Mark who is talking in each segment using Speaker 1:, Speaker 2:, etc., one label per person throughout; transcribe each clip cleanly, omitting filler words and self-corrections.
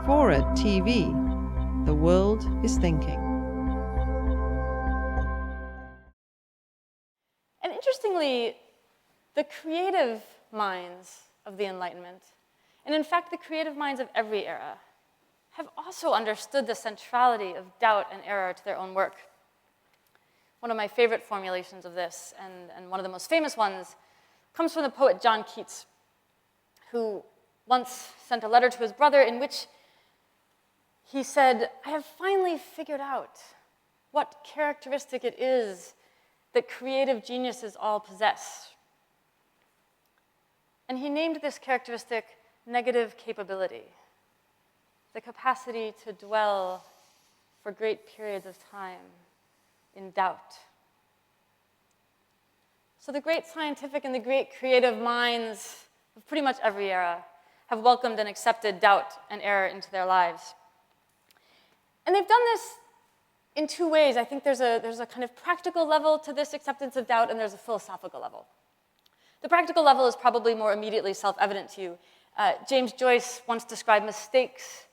Speaker 1: FORA.tv. The world is thinking.
Speaker 2: And interestingly, the creative minds of the Enlightenment, and in fact the creative minds of every era, have also understood the centrality of doubt and error to their own work. One of my favorite formulations of this, and one of the most famous ones, comes from the poet John Keats, who once sent a letter to his brother in which he said, "I have finally figured out what characteristic it is that creative geniuses all possess." And he named this characteristic negative capability, the capacity to dwell for great periods of time in doubt. So the great scientific and the great creative minds of pretty much every era have welcomed and accepted doubt and error into their lives. And they've done this in two ways. I think there's a kind of practical level to this acceptance of doubt, and there's a philosophical level. The practical level is probably more immediately self-evident to you. James Joyce once described mistakes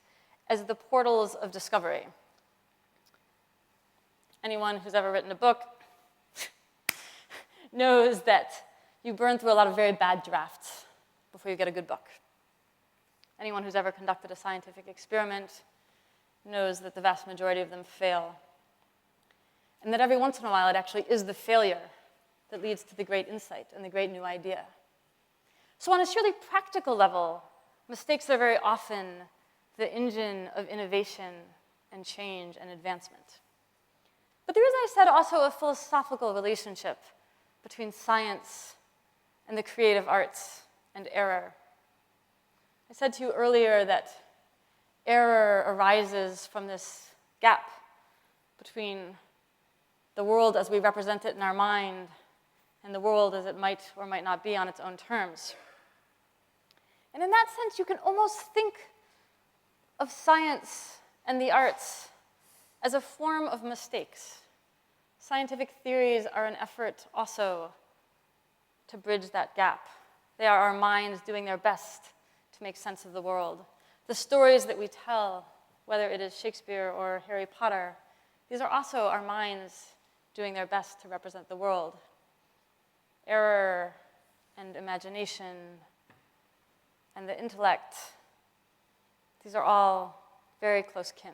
Speaker 2: as the portals of discovery. Anyone who's ever written a book knows that you burn through a lot of very bad drafts before you get a good book. Anyone who's ever conducted a scientific experiment knows that the vast majority of them fail. And that every once in a while, it actually is the failure that leads to the great insight and the great new idea. So on a surely practical level, mistakes are very often the engine of innovation and change and advancement. But there is, I said, also a philosophical relationship between science and the creative arts and error. I said to you earlier that error arises from this gap between the world as we represent it in our mind and the world as it might or might not be on its own terms. And in that sense, you can almost think of science and the arts as a form of mistakes. Scientific theories are an effort also to bridge that gap. They are our minds doing their best to make sense of the world. The stories that we tell, whether it is Shakespeare or Harry Potter, these are also our minds doing their best to represent the world. Error and imagination and the intellect, these are all very close kin.